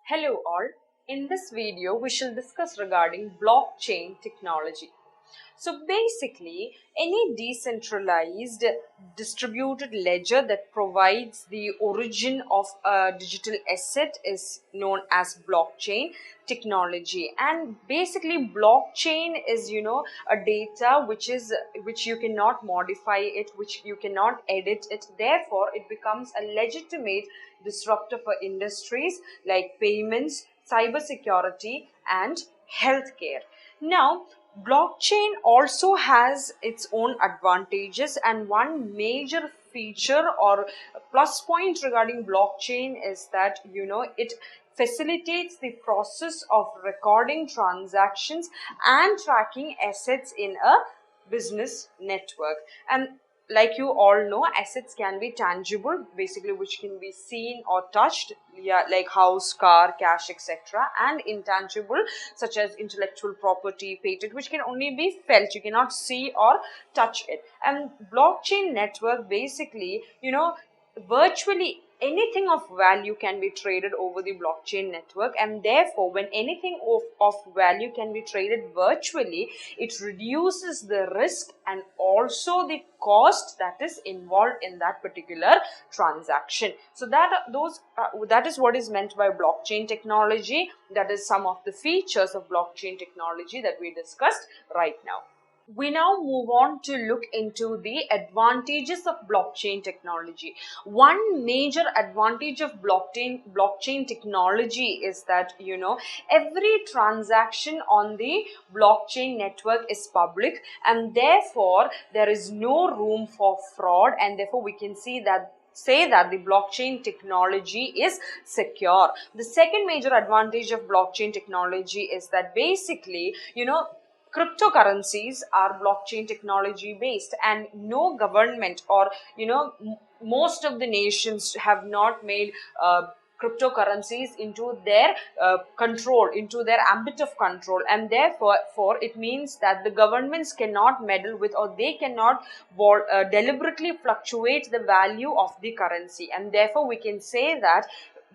Hello all, in this video we shall discuss regarding blockchain technology. So basically, any decentralized distributed ledger that provides the origin of a digital asset is known as blockchain technology. And basically blockchain is a data which you cannot modify it, which you cannot edit it. Therefore it becomes a legitimate disruptor for industries like payments, cybersecurity and healthcare. Now blockchain also has its own advantages, and one major feature or plus point regarding blockchain is that it facilitates the process of recording transactions and tracking assets in a business network. And like you all know, assets can be tangible, basically, which can be seen or touched, yeah, like house, car, cash, etc., and intangible such as intellectual property, patent, which can only be felt, you cannot see or touch it. And blockchain network basically, virtually anything of value can be traded over the blockchain network, and therefore when anything of value can be traded virtually, it reduces the risk and also the cost that is involved in that particular transaction. So that is what is meant by blockchain technology. That is some of the features of blockchain technology that we discussed right now. We now move on to look into the advantages of blockchain technology. One major advantage of blockchain technology is that every transaction on the blockchain network is public, and therefore there is no room for fraud, and therefore we can say that the blockchain technology is secure. The second major advantage of blockchain technology is that basically cryptocurrencies are blockchain technology based, and no government or most of the nations have not made cryptocurrencies into their control, into their ambit of control, and therefore it means that the governments cannot meddle with, or they cannot deliberately fluctuate the value of the currency. And therefore we can say that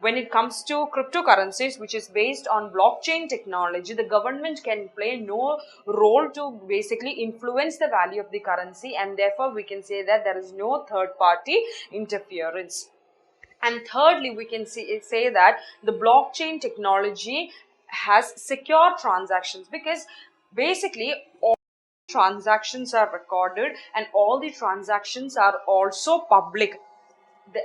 when it comes to cryptocurrencies, which is based on blockchain technology, the government can play no role to basically influence the value of the currency, and therefore we can say that there is no third party interference. And thirdly, we can say that the blockchain technology has secure transactions, because basically all transactions are recorded and all the transactions are also public.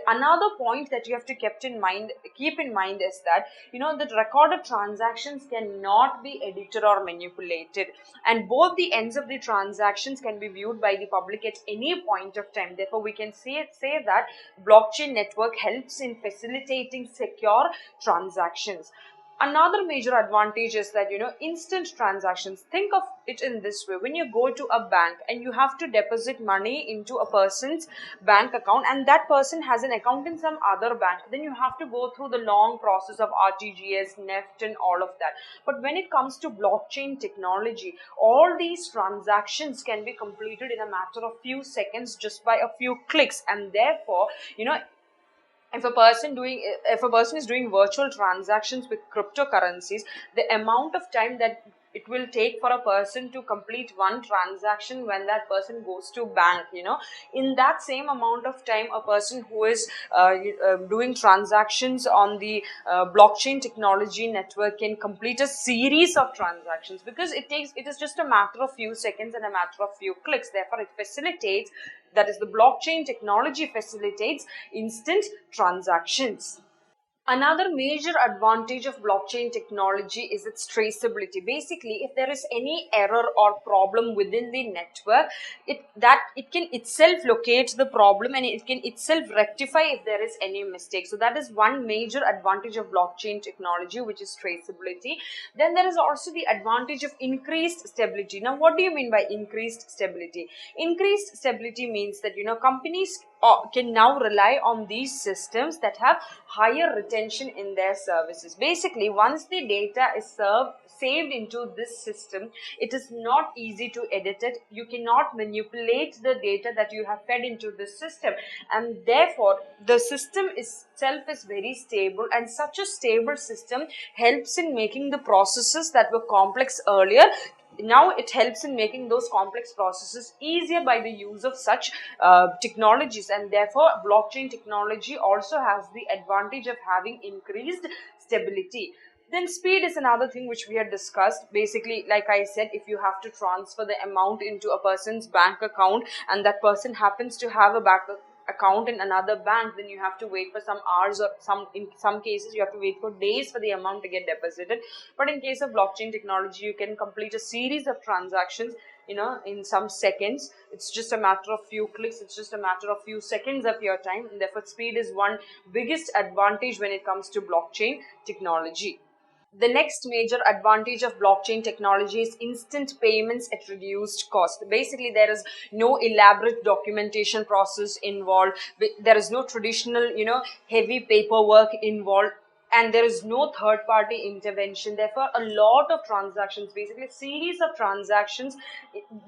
Another point that you have to keep in mind is that the recorded transactions cannot be edited or manipulated, and both the ends of the transactions can be viewed by the public at any point of time. Therefore we can say that blockchain network helps in facilitating secure transactions. Another major advantage is that instant transactions. Think of it in this way: when you go to a bank and you have to deposit money into a person's bank account, and that person has an account in some other bank, then you have to go through the long process of RTGS, NEFT and all of that. But when it comes to blockchain technology, all these transactions can be completed in a matter of few seconds, just by a few clicks. And therefore if a person is doing virtual transactions with cryptocurrencies, the amount of time that it will take for a person to complete one transaction when that person goes to bank, in that same amount of time, a person who is doing transactions on the blockchain technology network can complete a series of transactions, because it is just a matter of few seconds and a matter of few clicks. Therefore it facilitates, that is, the blockchain technology facilitates instant transactions. Another major advantage of blockchain technology is its traceability. Basically, if there is any error or problem within the network, it can itself locate the problem and it can itself rectify if there is any mistake. So that is one major advantage of blockchain technology, which is traceability. Then there is also the advantage of increased stability. Now, what do you mean by increased stability? Increased stability means that companies can now rely on these systems that have higher retention in their services. Basically, once the data is saved into this system, it is not easy to edit it. You cannot manipulate the data that you have fed into this system, and therefore the system itself is very stable, and such a stable system helps in making the processes that were complex earlier. Now it helps in making those complex processes easier by the use of such technologies, and therefore blockchain technology also has the advantage of having increased stability. Then speed is another thing which we had discussed. Basically, like I said, if you have to transfer the amount into a person's bank account and that person happens to have a bank account in another bank, then you have to wait for some hours, or in some cases you have to wait for days for the amount to get deposited. But in case of blockchain technology, you can complete a series of transactions, in some seconds. It's just a matter of few clicks, it's just a matter of few seconds of your time, and therefore speed is one biggest advantage when it comes to blockchain technology. The next major advantage of blockchain technology is instant payments at reduced cost. Basically, there is no elaborate documentation process involved. There is no traditional, heavy paperwork involved. And there is no third party intervention. Therefore, a lot of transactions, basically a series of transactions,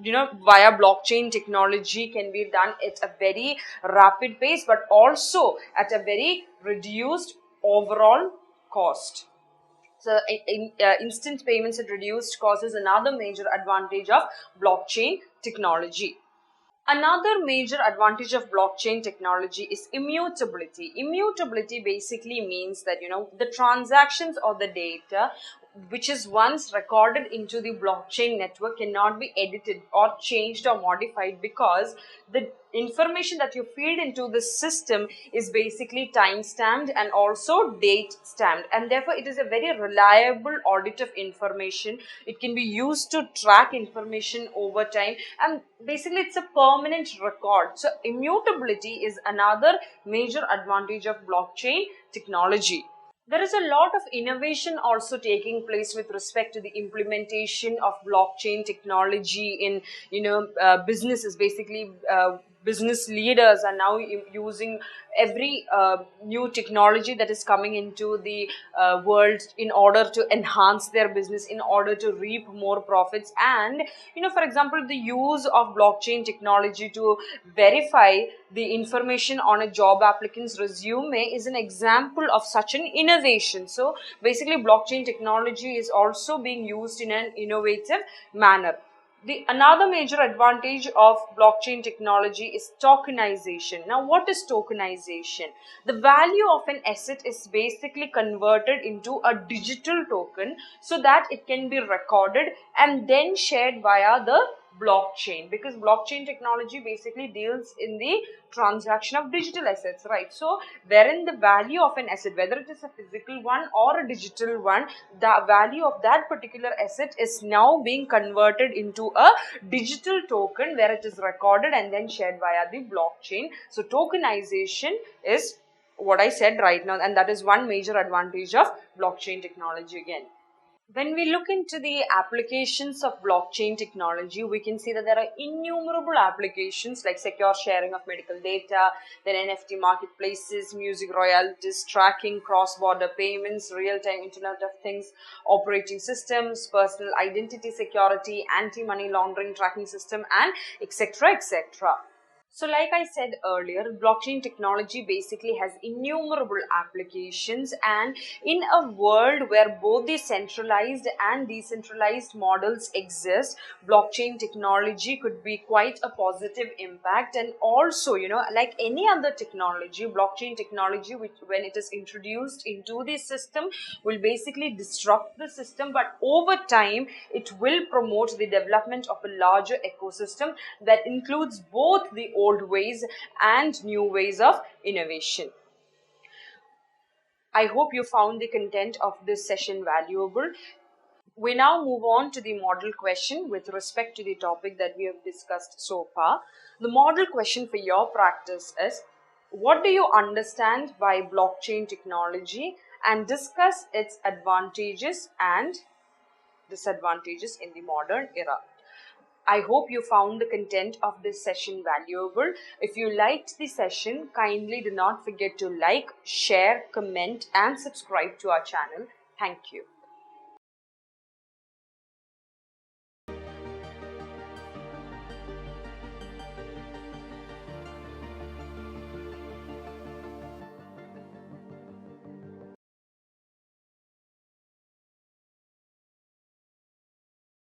via blockchain technology can be done at a very rapid pace, but also at a very reduced overall cost. So instant payments at reduced cost is another major advantage of blockchain technology. Another major advantage of blockchain technology is immutability. Immutability basically means that, the transactions or the data which is once recorded into the blockchain network cannot be edited or changed or modified, because the information that you feed into the system is basically time stamped and also date stamped, and therefore it is a very reliable audit of information. It can be used to track information over time, and basically it's a permanent record. So immutability is another major advantage of blockchain technology. There is a lot of innovation also taking place with respect to the implementation of blockchain technology in, businesses. Basically, business leaders are now using every new technology that is coming into the world in order to enhance their business, in order to reap more profits. And, for example, the use of blockchain technology to verify the information on a job applicant's resume is an example of such an innovation. So basically, blockchain technology is also being used in an innovative manner. Another major advantage of blockchain technology is tokenization. Now, what is tokenization? The value of an asset is basically converted into a digital token so that it can be recorded and then shared via the blockchain, because blockchain technology basically deals in the transaction of digital assets, right? So wherein the value of an asset, whether it is a physical one or a digital one, the value of that particular asset is now being converted into a digital token where it is recorded and then shared via the blockchain. So tokenization is what I said right now, and that is one major advantage of blockchain technology again. When we look into the applications of blockchain technology, we can see that there are innumerable applications like secure sharing of medical data, then NFT marketplaces, music royalties, tracking, cross-border payments, real-time Internet of Things, operating systems, personal identity security, anti-money laundering tracking system, and etc. etc. So like I said earlier, blockchain technology basically has innumerable applications, and in a world where both the centralized and decentralized models exist, blockchain technology could be quite a positive impact. And also, like any other technology, blockchain technology, which when it is introduced into the system, will basically disrupt the system, but over time it will promote the development of a larger ecosystem that includes both the old ways and new ways of innovation. I hope you found the content of this session valuable. We now move on to the model question with respect to the topic that we have discussed so far. The model question for your practice is, what do you understand by blockchain technology, and discuss its advantages and disadvantages in the modern era. I hope you found the content of this session valuable. If you liked the session, kindly do not forget to like, share, comment, and subscribe to our channel. Thank you.